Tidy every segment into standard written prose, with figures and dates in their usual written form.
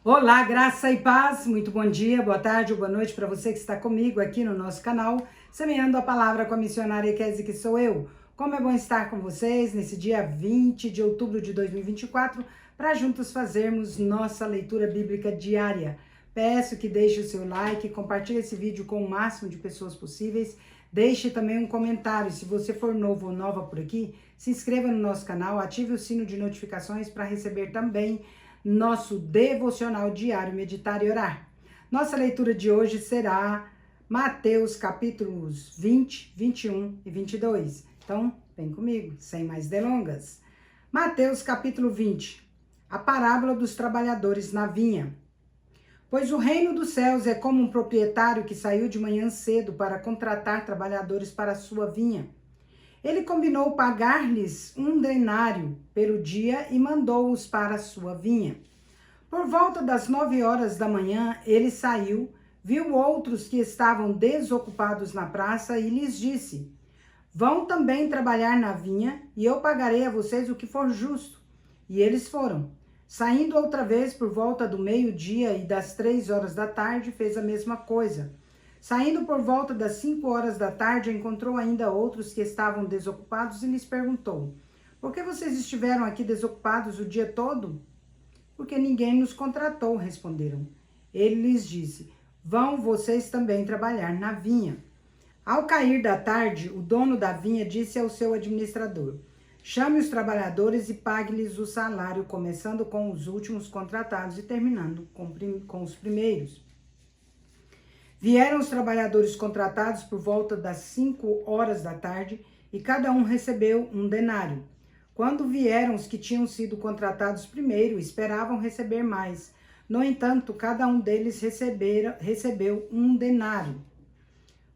Olá, graça e paz, muito bom dia, boa tarde ou boa noite para você que está comigo aqui no nosso canal, semeando a palavra com a missionária Kézia, que sou eu. Como é bom estar com vocês nesse dia 20 de outubro de 2024, para juntos fazermos nossa leitura bíblica diária. Peço que deixe o seu like, compartilhe esse vídeo com o máximo de pessoas possíveis, deixe também um comentário. Se você for novo ou nova por aqui, se inscreva no nosso canal, ative o sino de notificações para receber também nosso devocional diário, meditar e orar. Nossa leitura de hoje será Mateus capítulos 20, 21 e 22. Então, vem comigo, sem mais delongas. Mateus capítulo 20, a parábola dos trabalhadores na vinha. Pois o reino dos céus é como um proprietário que saiu de manhã cedo para contratar trabalhadores para a sua vinha. Ele combinou pagar-lhes 1 denário pelo dia e mandou-os para a sua vinha. Por volta das 9 horas da manhã, ele saiu, viu outros que estavam desocupados na praça e lhes disse: Vão também trabalhar na vinha e eu pagarei a vocês o que for justo. E eles foram. Saindo outra vez por volta do meio-dia e das 3 horas da tarde, fez a mesma coisa. Saindo por volta das 5 horas da tarde, encontrou ainda outros que estavam desocupados e lhes perguntou: Por que vocês estiveram aqui desocupados o dia todo? Porque ninguém nos contratou, responderam. Ele lhes disse: Vão vocês também trabalhar na vinha. Ao cair da tarde, o dono da vinha disse ao seu administrador: Chame os trabalhadores e pague-lhes o salário, começando com os últimos contratados e terminando com os primeiros. Vieram os trabalhadores contratados por volta das 5 horas da tarde e cada um recebeu 1 denário. Quando vieram os que tinham sido contratados primeiro, esperavam receber mais. No entanto, cada um deles recebeu 1 denário.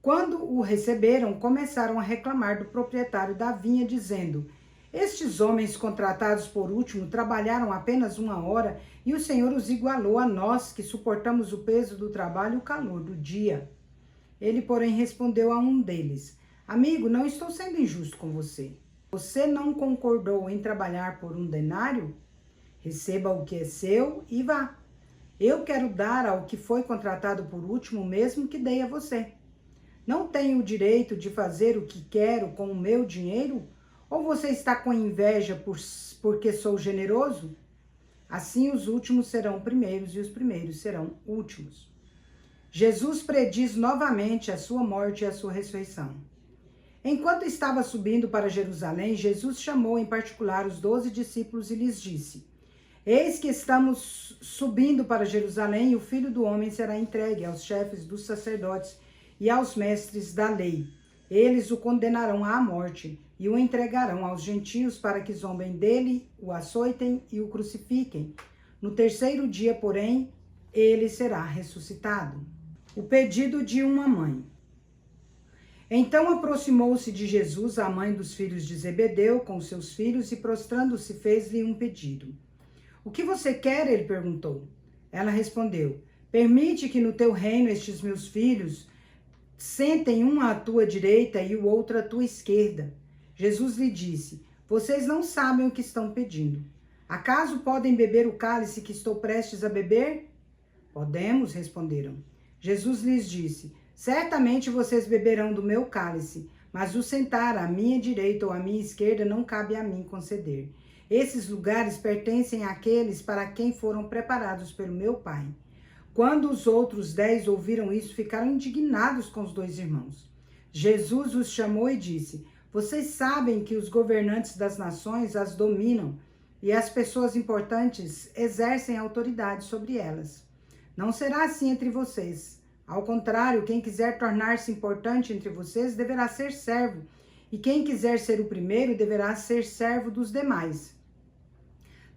Quando o receberam, começaram a reclamar do proprietário da vinha, dizendo: Estes homens contratados por último trabalharam apenas 1 hora e o Senhor os igualou a nós, que suportamos o peso do trabalho e o calor do dia. Ele, porém, respondeu a um deles: Amigo, não estou sendo injusto com você. Você não concordou em trabalhar por 1 denário? Receba o que é seu e vá. Eu quero dar ao que foi contratado por último o mesmo que dei a você. Não tenho o direito de fazer o que quero com o meu dinheiro? Ou você está com inveja porque sou generoso? Assim os últimos serão primeiros e os primeiros serão últimos. Jesus prediz novamente a sua morte e a sua ressurreição. Enquanto estava subindo para Jerusalém, Jesus chamou em particular os 12 discípulos e lhes disse: Eis que estamos subindo para Jerusalém e o Filho do Homem será entregue aos chefes dos sacerdotes e aos mestres da lei. Eles o condenarão à morte e o entregarão aos gentios para que zombem dele, o açoitem e o crucifiquem. No terceiro dia, porém, ele será ressuscitado. O pedido de uma mãe. Então aproximou-se de Jesus a mãe dos filhos de Zebedeu com seus filhos e, prostrando-se, fez-lhe um pedido. O que você quer? Ele perguntou. Ela respondeu: Permite que no teu reino estes meus filhos sentem um à tua direita e o outro à tua esquerda. Jesus lhe disse: Vocês não sabem o que estão pedindo. Acaso podem beber o cálice que estou prestes a beber? Podemos, responderam. Jesus lhes disse: Certamente vocês beberão do meu cálice, mas o sentar à minha direita ou à minha esquerda não cabe a mim conceder. Esses lugares pertencem àqueles para quem foram preparados pelo meu Pai. Quando os outros 10 ouviram isso, ficaram indignados com os 2 irmãos. Jesus os chamou e disse: Vocês sabem que os governantes das nações as dominam e as pessoas importantes exercem autoridade sobre elas. Não será assim entre vocês. Ao contrário, quem quiser tornar-se importante entre vocês deverá ser servo, e quem quiser ser o primeiro deverá ser servo dos demais.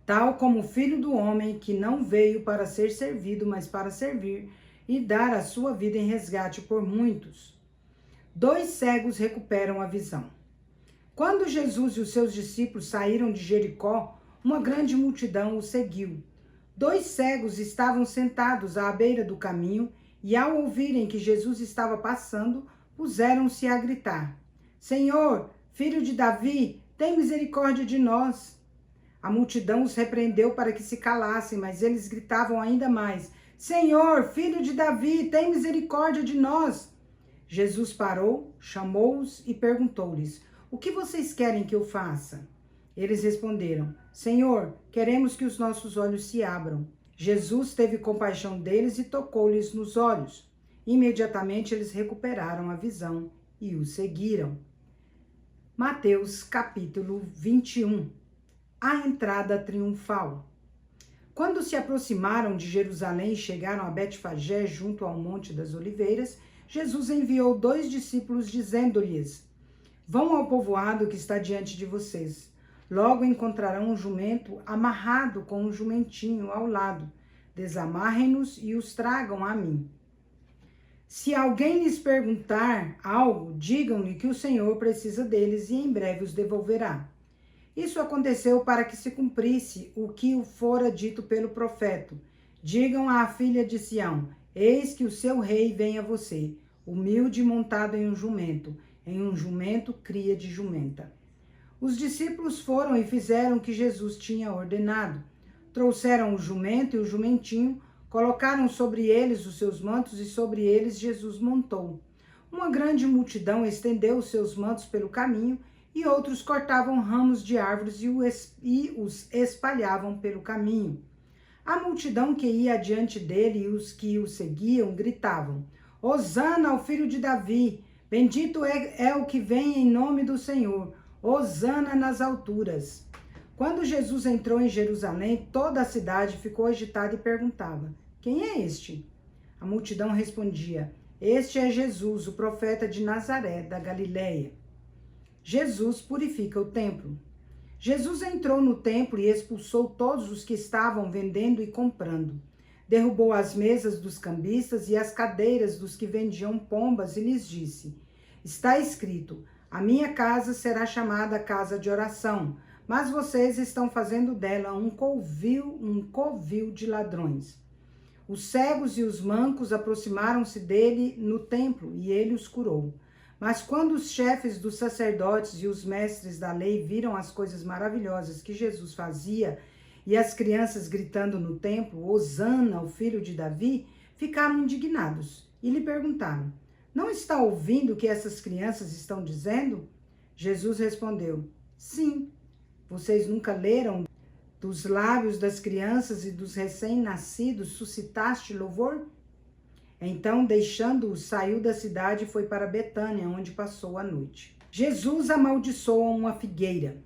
Tal como o Filho do Homem, que não veio para ser servido, mas para servir e dar a sua vida em resgate por muitos. 2 cegos recuperam a visão. Quando Jesus e os seus discípulos saíram de Jericó, uma grande multidão os seguiu. 2 cegos estavam sentados à beira do caminho e, ao ouvirem que Jesus estava passando, puseram-se a gritar: Senhor, filho de Davi, tem misericórdia de nós. A multidão os repreendeu para que se calassem, mas eles gritavam ainda mais: Senhor, filho de Davi, tem misericórdia de nós. Jesus parou, chamou-os e perguntou-lhes: O que vocês querem que eu faça? Eles responderam: Senhor, queremos que os nossos olhos se abram. Jesus teve compaixão deles e tocou-lhes nos olhos. Imediatamente eles recuperaram a visão e o seguiram. Mateus capítulo 21. A entrada triunfal. Quando se aproximaram de Jerusalém e chegaram a Betfagé, junto ao Monte das Oliveiras, Jesus enviou 2 discípulos, dizendo-lhes: Vão ao povoado que está diante de vocês. Logo encontrarão um jumento amarrado com um jumentinho ao lado. Desamarrem-nos e os tragam a mim. Se alguém lhes perguntar algo, digam-lhe que o Senhor precisa deles e em breve os devolverá. Isso aconteceu para que se cumprisse o que fora dito pelo profeta. Digam à filha de Sião: Eis que o seu rei vem a você, humilde e montado em um jumento cria de jumenta. Os discípulos foram e fizeram o que Jesus tinha ordenado. Trouxeram o jumento e o jumentinho, colocaram sobre eles os seus mantos e sobre eles Jesus montou. Uma grande multidão estendeu os seus mantos pelo caminho e outros cortavam ramos de árvores e os espalhavam pelo caminho. A multidão que ia adiante dele e os que o seguiam gritavam: Hosana ao filho de Davi, bendito é o que vem em nome do Senhor, Hosana nas alturas. Quando Jesus entrou em Jerusalém, toda a cidade ficou agitada e perguntava: Quem é este? A multidão respondia: Este é Jesus, o profeta de Nazaré, da Galileia. Jesus purifica o templo. Jesus entrou no templo e expulsou todos os que estavam vendendo e comprando. Derrubou as mesas dos cambistas e as cadeiras dos que vendiam pombas e lhes disse: Está escrito: A minha casa será chamada casa de oração, mas vocês estão fazendo dela um covil de ladrões. Os cegos e os mancos aproximaram-se dele no templo e ele os curou. Mas quando os chefes dos sacerdotes e os mestres da lei viram as coisas maravilhosas que Jesus fazia e as crianças gritando no templo, Hosana, o filho de Davi, ficaram indignados e lhe perguntaram: Não está ouvindo o que essas crianças estão dizendo? Jesus respondeu: Sim. Vocês nunca leram: Dos lábios das crianças e dos recém-nascidos suscitaste louvor? Então, deixando-os, saiu da cidade e foi para Betânia, onde passou a noite. Jesus amaldiçoa uma figueira.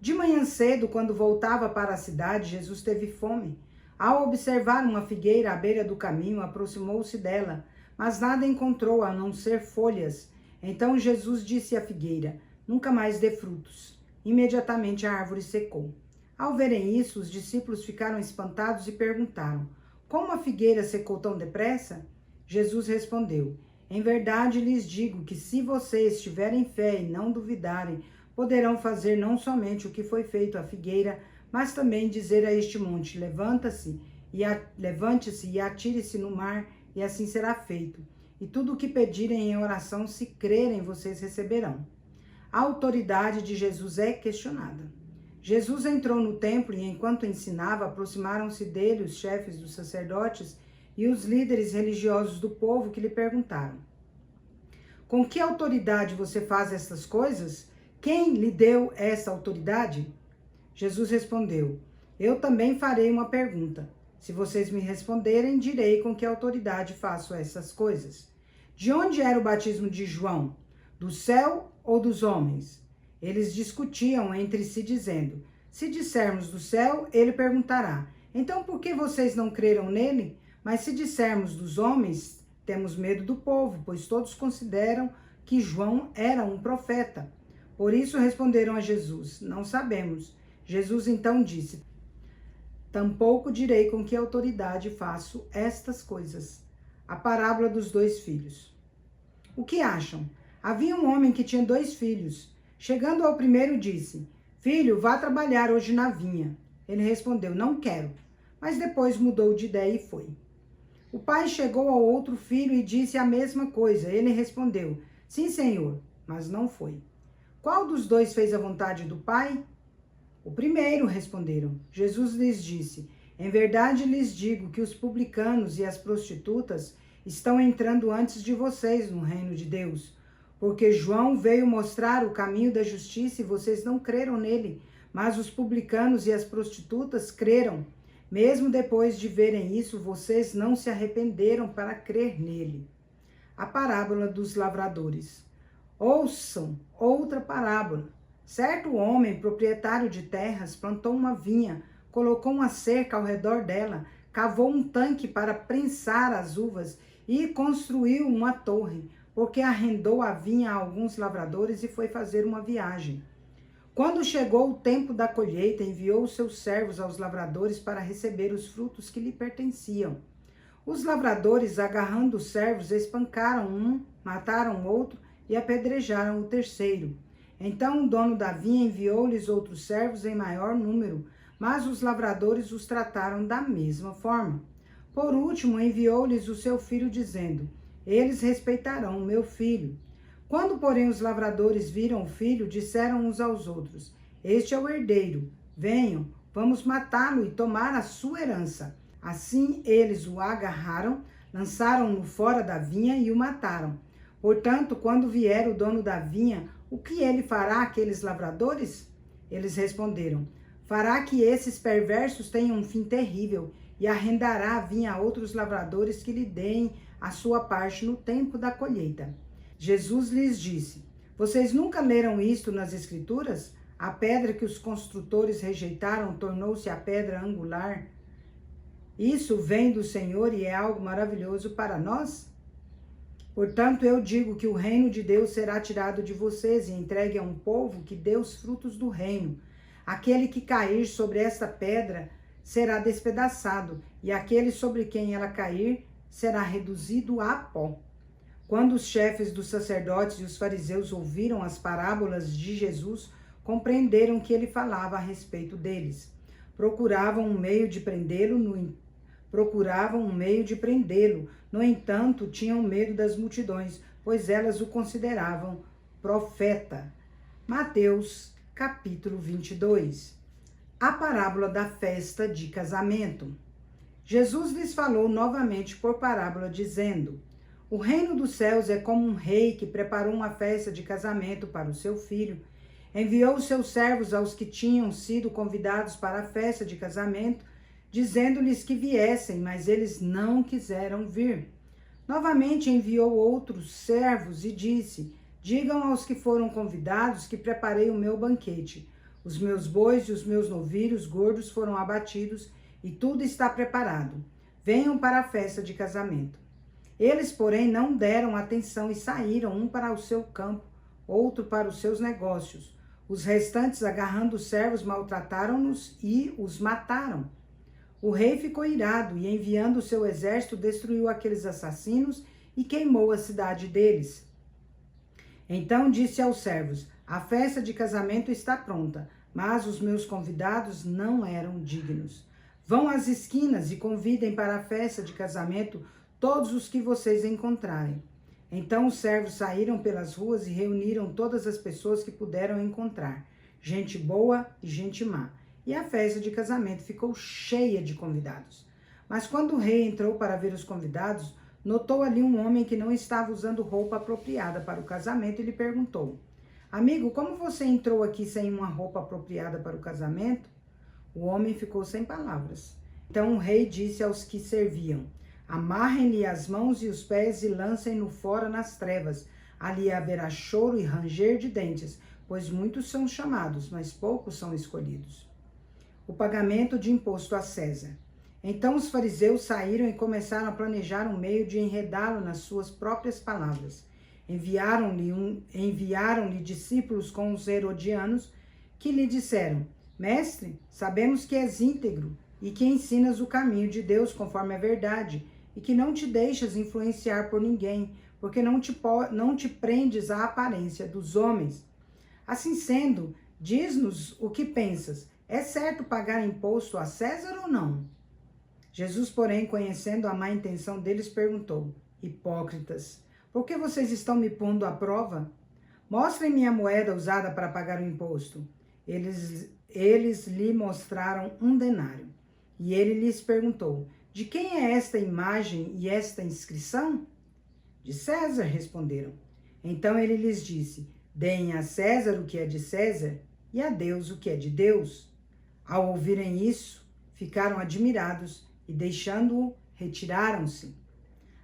De manhã cedo, quando voltava para a cidade, Jesus teve fome. Ao observar uma figueira à beira do caminho, aproximou-se dela, mas nada encontrou a não ser folhas. Então Jesus disse à figueira: Nunca mais dê frutos. Imediatamente a árvore secou. Ao verem isso, os discípulos ficaram espantados e perguntaram: Como a figueira secou tão depressa? Jesus respondeu: Em verdade lhes digo que se vocês tiverem fé e não duvidarem, poderão fazer não somente o que foi feito à figueira, mas também dizer a este monte: levante-se e atire-se no mar, e assim será feito. E tudo o que pedirem em oração, se crerem, vocês receberão. A autoridade de Jesus é questionada. Jesus entrou no templo e, enquanto ensinava, aproximaram-se dele os chefes dos sacerdotes e os líderes religiosos do povo, que lhe perguntaram: Com que autoridade você faz estas coisas? Quem lhe deu essa autoridade? Jesus respondeu: Eu também farei uma pergunta. Se vocês me responderem, direi com que autoridade faço essas coisas. De onde era o batismo de João? Do céu ou dos homens? Eles discutiam entre si, dizendo: Se dissermos do céu, ele perguntará: Então por que vocês não creram nele? Mas se dissermos dos homens, temos medo do povo, pois todos consideram que João era um profeta. Por isso responderam a Jesus: Não sabemos. Jesus então disse: Tampouco direi com que autoridade faço estas coisas. A parábola dos 2 filhos. O que acham? Havia um homem que tinha 2 filhos. Chegando ao primeiro, disse: Filho, vá trabalhar hoje na vinha. Ele respondeu: Não quero. Mas depois mudou de ideia e foi. O pai chegou ao outro filho e disse a mesma coisa. Ele respondeu: Sim, senhor, mas não foi. Qual dos 2 fez a vontade do pai? O primeiro, responderam. Jesus lhes disse: em verdade lhes digo que os publicanos e as prostitutas estão entrando antes de vocês no reino de Deus. Porque João veio mostrar o caminho da justiça e vocês não creram nele, mas os publicanos e as prostitutas creram. Mesmo depois de verem isso, vocês não se arrependeram para crer nele. A parábola dos lavradores. Ouçam outra parábola. Certo homem, proprietário de terras, plantou uma vinha, colocou uma cerca ao redor dela, cavou um tanque para prensar as uvas e construiu uma torre, porque arrendou a vinha a alguns lavradores e foi fazer uma viagem. Quando chegou o tempo da colheita, enviou seus servos aos lavradores para receber os frutos que lhe pertenciam. Os lavradores, agarrando os servos, espancaram um, mataram outro e apedrejaram o terceiro. Então o dono da vinha enviou-lhes outros servos em maior número, mas os lavradores os trataram da mesma forma. Por último, enviou-lhes o seu filho, dizendo: eles respeitarão o meu filho. Quando, porém, os lavradores viram o filho, disseram uns aos outros: este é o herdeiro. Venham, vamos matá-lo e tomar a sua herança. Assim eles o agarraram, lançaram-no fora da vinha e o mataram. Portanto, quando vier o dono da vinha, o que ele fará àqueles lavradores? Eles responderam: fará que esses perversos tenham um fim terrível e arrendará a vinha a outros lavradores que lhe deem a sua parte no tempo da colheita. Jesus lhes disse: vocês nunca leram isto nas Escrituras? A pedra que os construtores rejeitaram tornou-se a pedra angular. Isso vem do Senhor e é algo maravilhoso para nós? Portanto, eu digo que o reino de Deus será tirado de vocês e entregue a um povo que dê os frutos do reino. Aquele que cair sobre esta pedra será despedaçado, e aquele sobre quem ela cair será reduzido a pó. Quando os chefes dos sacerdotes e os fariseus ouviram as parábolas de Jesus, compreenderam que ele falava a respeito deles. Procuravam um meio de prendê-lo, no entanto, tinham medo das multidões, pois elas o consideravam profeta. Mateus, capítulo 22. A parábola da festa de casamento. Jesus lhes falou novamente por parábola, dizendo: o reino dos céus é como um rei que preparou uma festa de casamento para o seu filho. Enviou os seus servos aos que tinham sido convidados para a festa de casamento, dizendo-lhes que viessem, mas eles não quiseram vir. Novamente enviou outros servos e disse: digam aos que foram convidados que preparei o meu banquete. Os meus bois e os meus novilhos gordos foram abatidos e tudo está preparado. Venham para a festa de casamento. Eles, porém, não deram atenção e saíram, um para o seu campo, outro para os seus negócios. Os restantes, agarrando os servos, maltrataram-nos e os mataram. O rei ficou irado e, enviando o seu exército, destruiu aqueles assassinos e queimou a cidade deles. Então disse aos servos: a festa de casamento está pronta, mas os meus convidados não eram dignos. Vão às esquinas e convidem para a festa de casamento todos os que vocês encontrarem. Então os servos saíram pelas ruas e reuniram todas as pessoas que puderam encontrar, gente boa e gente má. E a festa de casamento ficou cheia de convidados. Mas quando o rei entrou para ver os convidados, notou ali um homem que não estava usando roupa apropriada para o casamento e lhe perguntou: amigo, como você entrou aqui sem uma roupa apropriada para o casamento? O homem ficou sem palavras. Então o rei disse aos que serviam: amarrem-lhe as mãos e os pés e lancem-no fora nas trevas. Ali haverá choro e ranger de dentes, pois muitos são chamados, mas poucos são escolhidos. O pagamento de imposto a César. Então os fariseus saíram e começaram a planejar um meio de enredá-lo nas suas próprias palavras. Enviaram-lhe discípulos com os herodianos, que lhe disseram: mestre, sabemos que és íntegro e que ensinas o caminho de Deus conforme a verdade, e que não te deixas influenciar por ninguém, porque não te prendes à aparência dos homens. Assim sendo, diz-nos o que pensas. É certo pagar imposto a César ou não? Jesus, porém, conhecendo a má intenção deles, perguntou: hipócritas, por que vocês estão me pondo à prova? Mostrem-me a moeda usada para pagar o imposto. Eles lhe mostraram um denário. E ele lhes perguntou: de quem é esta imagem e esta inscrição? De César, responderam. Então ele lhes disse: deem a César o que é de César e a Deus o que é de Deus. Ao ouvirem isso, ficaram admirados e, deixando-o, retiraram-se.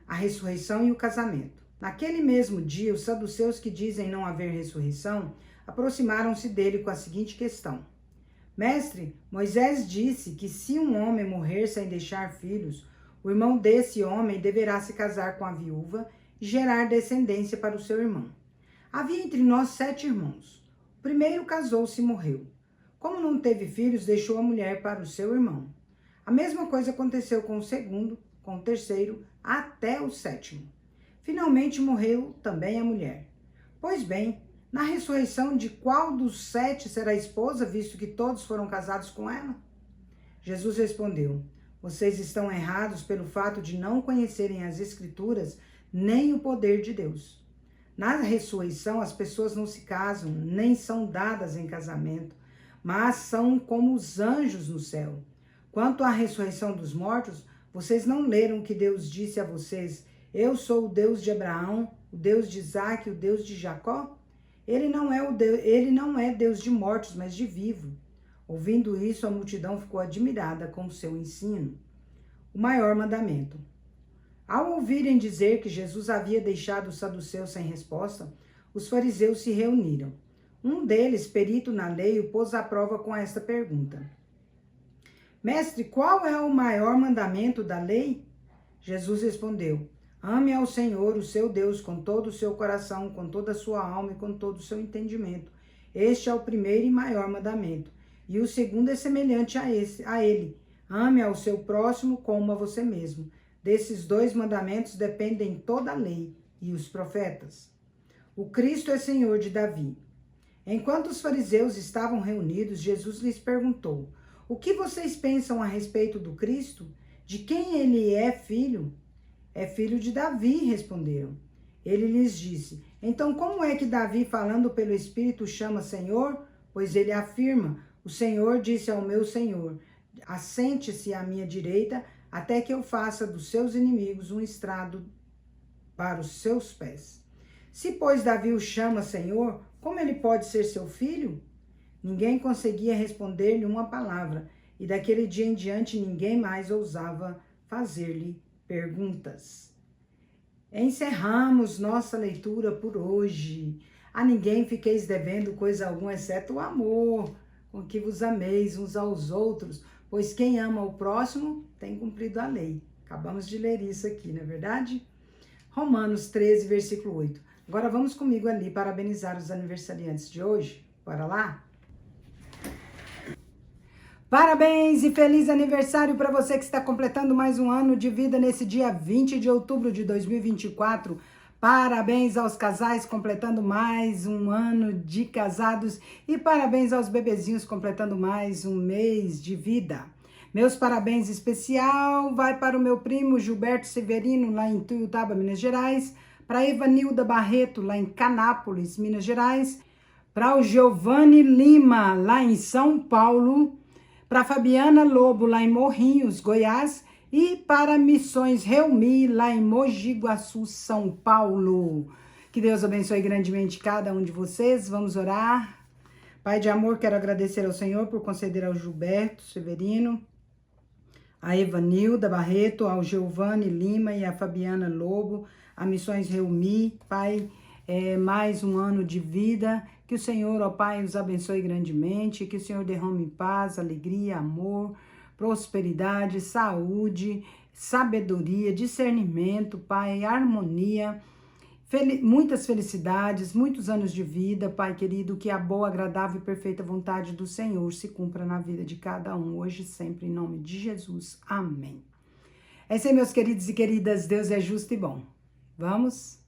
A ressurreição e o casamento. Naquele mesmo dia, os saduceus que dizem não haver ressurreição aproximaram-se dele com a seguinte questão: Mestre, Moisés disse que se um homem morrer sem deixar filhos, o irmão desse homem deverá se casar com a viúva e gerar descendência para o seu irmão. Havia entre nós 7 irmãos. O primeiro casou-se e morreu. Como não teve filhos, deixou a mulher para o seu irmão. A mesma coisa aconteceu com o segundo, com o terceiro, até o 7º. Finalmente morreu também a mulher. Pois bem, na ressurreição de qual dos 7 será esposa, visto que todos foram casados com ela? Jesus respondeu: vocês estão errados pelo fato de não conhecerem as Escrituras nem o poder de Deus. Na ressurreição, as pessoas não se casam, nem são dadas em casamento, mas são como os anjos no céu. Quanto à ressurreição dos mortos, vocês não leram que Deus disse a vocês: eu sou o Deus de Abraão, o Deus de Isaque, o Deus de Jacó? Ele não é Deus de mortos, mas de vivo. Ouvindo isso, a multidão ficou admirada com o seu ensino. O maior mandamento. Ao ouvirem dizer que Jesus havia deixado os saduceus sem resposta, os fariseus se reuniram. Um deles, perito na lei, o pôs à prova com esta pergunta: Mestre, qual é o maior mandamento da lei? Jesus respondeu: ame ao Senhor, o seu Deus, com todo o seu coração, com toda a sua alma e com todo o seu entendimento. Este é o primeiro e maior mandamento. E o segundo é semelhante a ele: ame ao seu próximo como a você mesmo. Desses 2 mandamentos dependem toda a lei e os profetas. O Cristo é Senhor de Davi. Enquanto os fariseus estavam reunidos, Jesus lhes perguntou: o que vocês pensam a respeito do Cristo? De quem ele é filho? É filho de Davi, responderam. Ele lhes disse: então como é que Davi, falando pelo Espírito, chama Senhor? Pois ele afirma: o Senhor disse ao meu Senhor: assente-se à minha direita, até que eu faça dos seus inimigos um estrado para os seus pés. Se, pois, Davi o chama Senhor, como ele pode ser seu filho? Ninguém conseguia responder-lhe uma palavra, e daquele dia em diante ninguém mais ousava fazer-lhe perguntas. Encerramos nossa leitura por hoje. A ninguém fiqueis devendo coisa alguma, exceto o amor, com que vos ameis uns aos outros, pois quem ama o próximo tem cumprido a lei. Acabamos de ler isso aqui, não é verdade? Romanos 13, versículo 8. Agora vamos comigo ali parabenizar os aniversariantes de hoje. Bora lá? Parabéns e feliz aniversário para você que está completando mais um ano de vida nesse dia 20 de outubro de 2024. Parabéns aos casais completando mais um ano de casados e parabéns aos bebezinhos completando mais um mês de vida. Meus parabéns especial vai para o meu primo Gilberto Severino, lá em Tuiutaba, Minas Gerais, para a Evanilda Barreto, lá em Canápolis, Minas Gerais, para o Giovanni Lima, lá em São Paulo, para a Fabiana Lobo, lá em Morrinhos, Goiás, e para Missões Reumi, lá em Mogi Guaçu, São Paulo. Que Deus abençoe grandemente cada um de vocês. Vamos orar. Pai de amor, quero agradecer ao Senhor por conceder ao Gilberto Severino, a Evanilda Barreto, ao Giovanni Lima e a Fabiana Lobo, a Missões Reumi, Pai, mais um ano de vida. Que o Senhor, ó Pai, os abençoe grandemente, que o Senhor derrame paz, alegria, amor, prosperidade, saúde, sabedoria, discernimento, Pai, harmonia, muitas felicidades, muitos anos de vida, Pai querido, que a boa, agradável e perfeita vontade do Senhor se cumpra na vida de cada um, hoje e sempre, em nome de Jesus. Amém. É isso aí, meus queridos e queridas, Deus é justo e bom. Vamos?